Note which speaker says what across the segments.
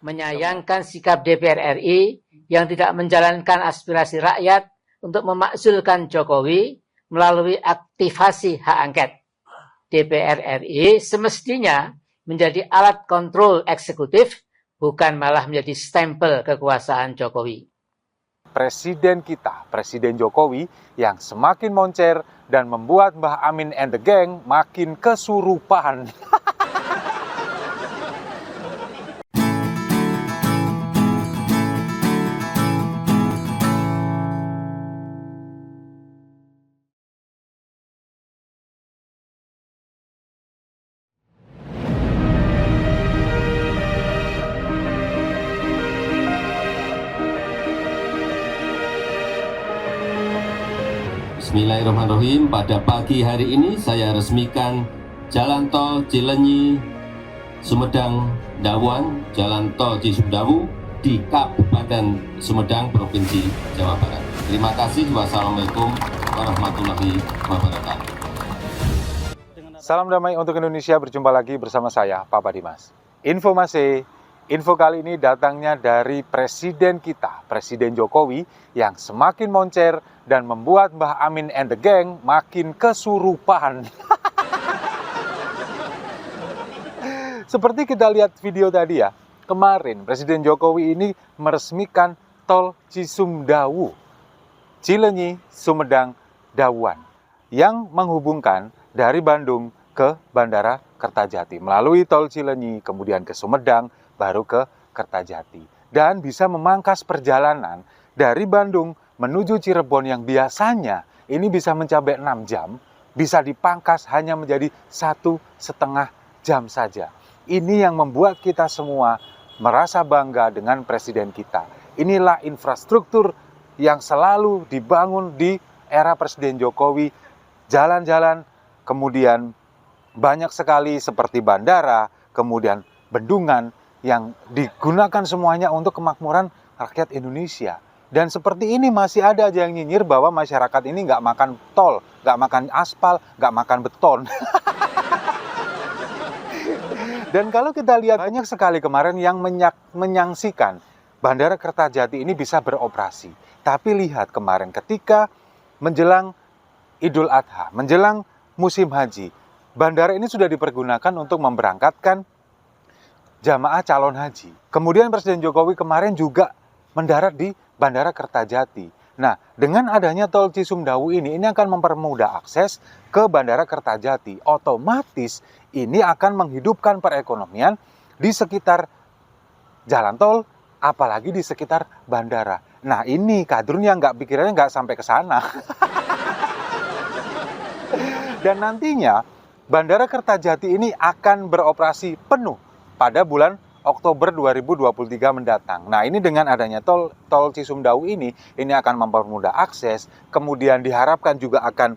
Speaker 1: menyayangkan sikap DPR RI yang tidak menjalankan aspirasi rakyat untuk memakzulkan Jokowi melalui aktivasi hak angket. DPR RI semestinya menjadi alat kontrol eksekutif, bukan malah menjadi stempel kekuasaan Jokowi.
Speaker 2: Presiden kita, Presiden Jokowi, yang semakin moncer dan membuat Mbah Amin and the gang makin kesurupan.
Speaker 3: Bismillahirrahmanirrahim. Pada pagi hari ini saya resmikan Jalan Tol Cilenyi Sumedang Dawan, Jalan Tol Cisumdawu di Kabupaten Sumedang, Provinsi Jawa Barat. Terima kasih. Wassalamualaikum warahmatullahi wabarakatuh.
Speaker 2: Salam damai untuk Indonesia, berjumpa lagi bersama saya, Papa Dimas. Info kali ini datangnya dari Presiden kita, Presiden Jokowi, yang semakin moncer dan membuat Mbah Amin and the gang makin kesurupan. Seperti kita lihat video tadi ya, kemarin Presiden Jokowi ini meresmikan Tol Cisumdawu, Cilenyi, Sumedang, Dawan, yang menghubungkan dari Bandung ke Bandara Kertajati, melalui Tol Cilenyi, kemudian ke Sumedang, baru ke Kertajati. Dan bisa memangkas perjalanan dari Bandung menuju Cirebon yang biasanya ini bisa mencapai 6 jam, bisa dipangkas hanya menjadi 1,5 jam saja. Ini yang membuat kita semua merasa bangga dengan Presiden kita. Inilah infrastruktur yang selalu dibangun di era Presiden Jokowi. Jalan-jalan, kemudian banyak sekali seperti bandara, kemudian bendungan yang digunakan semuanya untuk kemakmuran rakyat Indonesia. Dan seperti ini masih ada aja yang nyinyir bahwa masyarakat ini nggak makan tol, nggak makan aspal, nggak makan beton. Dan kalau kita lihat banyak sekali kemarin yang menyaksikan Bandara Kertajati ini bisa beroperasi. Tapi lihat kemarin ketika menjelang Idul Adha, menjelang musim haji, bandara ini sudah dipergunakan untuk memberangkatkan jamaah calon haji. Kemudian Presiden Jokowi kemarin juga mendarat di Bandara Kertajati. Nah, dengan adanya Tol Cisumdawu ini akan mempermudah akses ke Bandara Kertajati. Otomatis ini akan menghidupkan perekonomian di sekitar jalan tol, apalagi di sekitar bandara. Nah, ini kadrunnya pikirannya nggak sampai ke sana. Dan nantinya Bandara Kertajati ini akan beroperasi penuh pada bulan Oktober 2023 mendatang. Nah, ini dengan adanya tol Cisumdawu ini akan mempermudah akses, kemudian diharapkan juga akan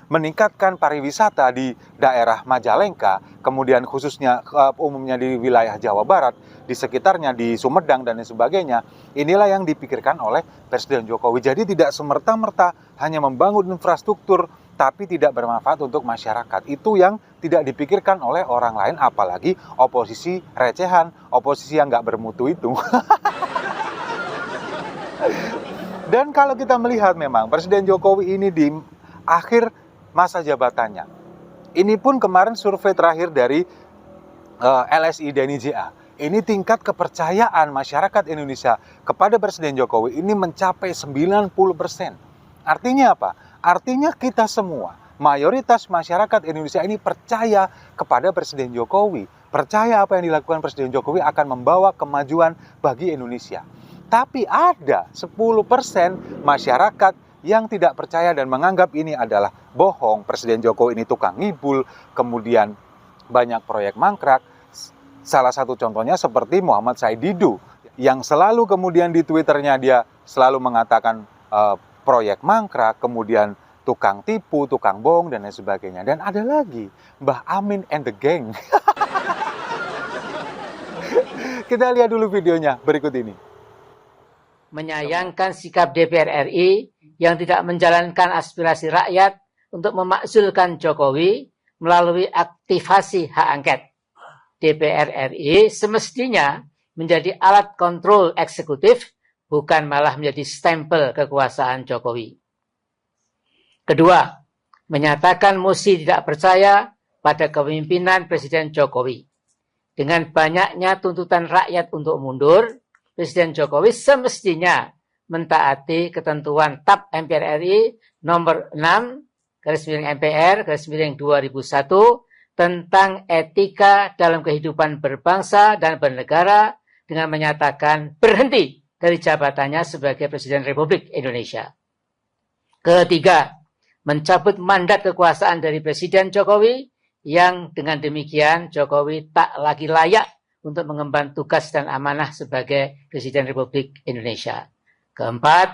Speaker 2: meningkatkan pariwisata di daerah Majalengka, kemudian khususnya umumnya di wilayah Jawa Barat, di sekitarnya, di Sumedang dan lain sebagainya. Inilah yang dipikirkan oleh Presiden Jokowi. Jadi tidak semerta-merta hanya membangun infrastruktur, tapi tidak bermanfaat untuk masyarakat. Itu yang tidak dipikirkan oleh orang lain, apalagi oposisi recehan, oposisi yang nggak bermutu itu. Dan kalau kita melihat memang Presiden Jokowi ini di akhir masa jabatannya, ini pun kemarin survei terakhir dari LSI Denny JA, ini tingkat kepercayaan masyarakat Indonesia kepada Presiden Jokowi ini mencapai 90%. Artinya apa? Artinya kita semua, mayoritas masyarakat Indonesia ini percaya kepada Presiden Jokowi. Percaya apa yang dilakukan Presiden Jokowi akan membawa kemajuan bagi Indonesia. Tapi ada 10% masyarakat yang tidak percaya dan menganggap ini adalah bohong. Presiden Jokowi ini tukang ngibul, kemudian banyak proyek mangkrak. Salah satu contohnya seperti Muhammad Said Didu, yang selalu kemudian di Twitternya dia selalu mengatakan proyek mangkrak, kemudian tukang tipu, tukang bohong, dan lain sebagainya. Dan ada lagi, Mbah Amin and the gang. Kita lihat dulu videonya berikut ini.
Speaker 1: Menyayangkan sikap DPR RI yang tidak menjalankan aspirasi rakyat untuk memakzulkan Jokowi melalui aktivasi hak angket. DPR RI semestinya menjadi alat kontrol eksekutif, bukan malah menjadi stempel kekuasaan Jokowi. Kedua, menyatakan mosi tidak percaya pada kepemimpinan Presiden Jokowi. Dengan banyaknya tuntutan rakyat untuk mundur, Presiden Jokowi semestinya mentaati ketentuan TAP MPR RI nomor 6/MPR/2001 tentang etika dalam kehidupan berbangsa dan bernegara dengan menyatakan berhenti dari jabatannya sebagai Presiden Republik Indonesia. Ketiga, mencabut mandat kekuasaan dari Presiden Jokowi yang dengan demikian Jokowi tak lagi layak untuk mengemban tugas dan amanah sebagai Presiden Republik Indonesia. Keempat,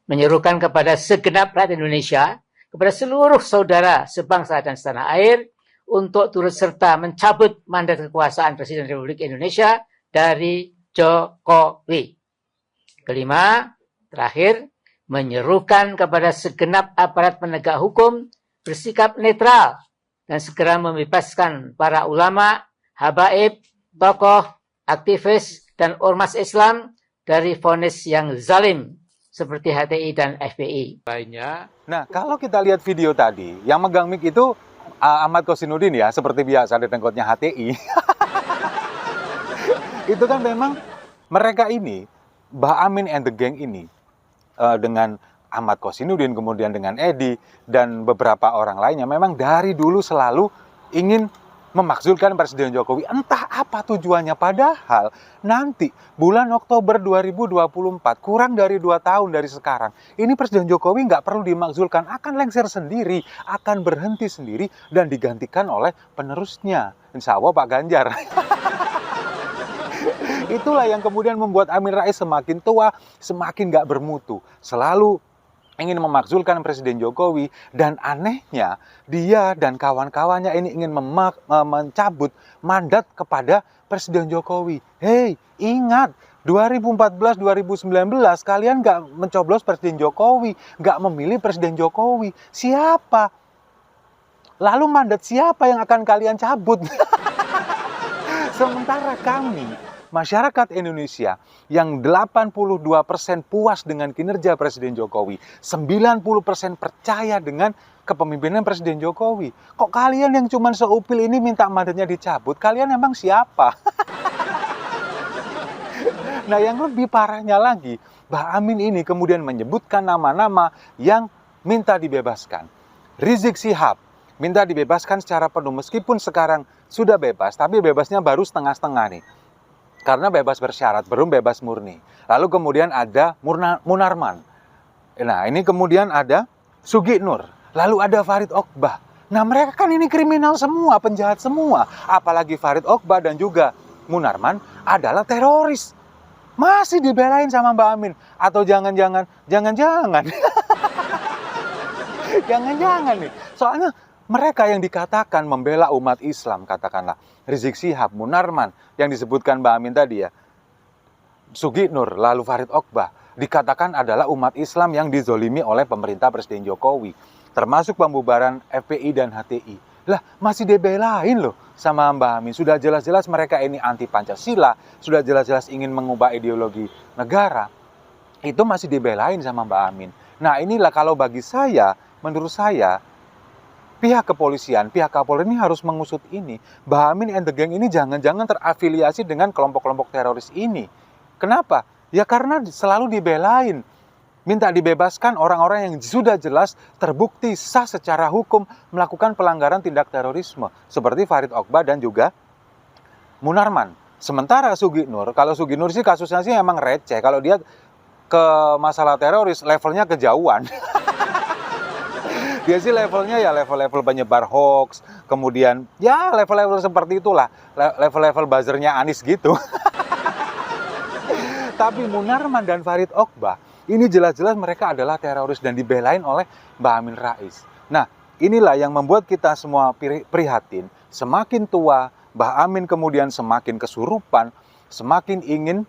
Speaker 1: menyerukan kepada segenap rakyat Indonesia, kepada seluruh saudara sebangsa dan setanah air, untuk turut serta mencabut mandat kekuasaan Presiden Republik Indonesia dari Jokowi. Kelima, terakhir, menyerukan kepada segenap aparat penegak hukum bersikap netral dan segera membebaskan para ulama, habaib, tokoh, aktivis, dan ormas Islam dari vonis yang zalim seperti HTI dan FPI.
Speaker 2: Nah, kalau kita lihat video tadi, yang megang mic itu Ahmad Kosinudin ya, seperti biasa di tengkotnya HTI. Itu kan memang mereka ini, Mbah Amin and the Gang ini, dengan Ahmad Kosinudin, kemudian dengan Edi, dan beberapa orang lainnya, memang dari dulu selalu ingin memakzulkan Presiden Jokowi. Entah apa tujuannya, padahal nanti bulan Oktober 2024, kurang dari 2 tahun dari sekarang, ini Presiden Jokowi nggak perlu dimakzulkan, akan lengser sendiri, akan berhenti sendiri, dan digantikan oleh penerusnya, insya Allah Pak Ganjar. Itulah yang kemudian membuat Amin Rais semakin tua, semakin nggak bermutu, selalu ingin memakzulkan Presiden Jokowi, dan anehnya dia dan kawan-kawannya ini ingin mencabut mandat kepada Presiden Jokowi. Hei, ingat 2014-2019 kalian nggak mencoblos Presiden Jokowi, nggak memilih Presiden Jokowi. Siapa? Lalu mandat siapa yang akan kalian cabut? Sementara kami, masyarakat Indonesia yang 82% puas dengan kinerja Presiden Jokowi, 90% percaya dengan kepemimpinan Presiden Jokowi. Kok kalian yang cuma seupil ini minta mandatnya dicabut? Kalian emang siapa? Nah, yang lebih parahnya lagi, Mbah Amin ini kemudian menyebutkan nama-nama yang minta dibebaskan. Rizik Syihab minta dibebaskan secara penuh, meskipun sekarang sudah bebas, tapi bebasnya baru setengah-setengah nih. Karena bebas bersyarat, belum bebas murni. Lalu kemudian ada Munarman. Nah, ini kemudian ada Sugi Nur. Lalu ada Farid Ogbah. Nah, mereka kan ini kriminal semua, penjahat semua. Apalagi Farid Ogbah dan juga Munarman adalah teroris. Masih dibelain sama Mbak Amin. Atau jangan-jangan. Jangan-jangan nih. Soalnya mereka yang dikatakan membela umat Islam, katakanlah Rizik Syihab, Munarman, yang disebutkan Mbak Amin tadi ya, Sugi Nur, lalu Farid Ogbah, dikatakan adalah umat Islam yang dizolimi oleh pemerintah Presiden Jokowi, termasuk pembubaran FPI dan HTI. Lah, masih dibelain loh sama Mbak Amin. Sudah jelas-jelas mereka ini anti Pancasila, sudah jelas-jelas ingin mengubah ideologi negara. Itu masih dibelain sama Mbak Amin. Nah, inilah kalau bagi saya, menurut saya, pihak kepolisian, pihak Kapolri ini harus mengusut ini. Mbah Amin and the Gang ini jangan-jangan terafiliasi dengan kelompok-kelompok teroris ini. Kenapa? Ya karena selalu dibelain. Minta dibebaskan orang-orang yang sudah jelas terbukti sah secara hukum melakukan pelanggaran tindak terorisme. Seperti Farid Ogbah dan juga Munarman. Sementara Sugi Nur, kalau Sugi Nur sih kasusnya sih emang receh. Kalau dia ke masalah teroris, levelnya kejauhan. Dia sih levelnya ya level-level penyebar hoax, kemudian ya level-level seperti itulah, level-level buzzernya Anies gitu. Tapi Munarman dan Farid Ogbah, ini jelas-jelas mereka adalah teroris dan dibelain oleh Mbah Amin Rais. Nah, inilah yang membuat kita semua prihatin. Semakin tua, Mbah Amin kemudian semakin kesurupan, semakin ingin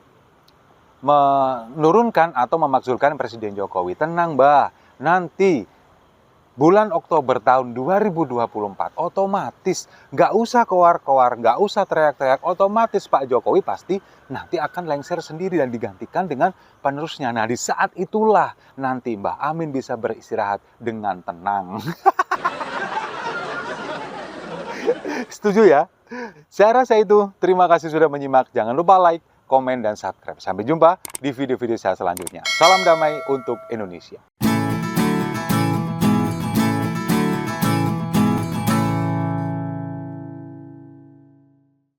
Speaker 2: menurunkan atau memakzulkan Presiden Jokowi. Tenang Mbah, nanti bulan Oktober tahun 2024, otomatis nggak usah kowar-kowar, nggak usah teriak-teriak, otomatis Pak Jokowi pasti nanti akan lengser sendiri dan digantikan dengan penerusnya. Nah, di saat itulah nanti Mbah Amin bisa beristirahat dengan tenang. Setuju ya? Saya rasa itu. Terima kasih sudah menyimak. Jangan lupa like, komen, dan subscribe. Sampai jumpa di video-video saya selanjutnya. Salam damai untuk Indonesia.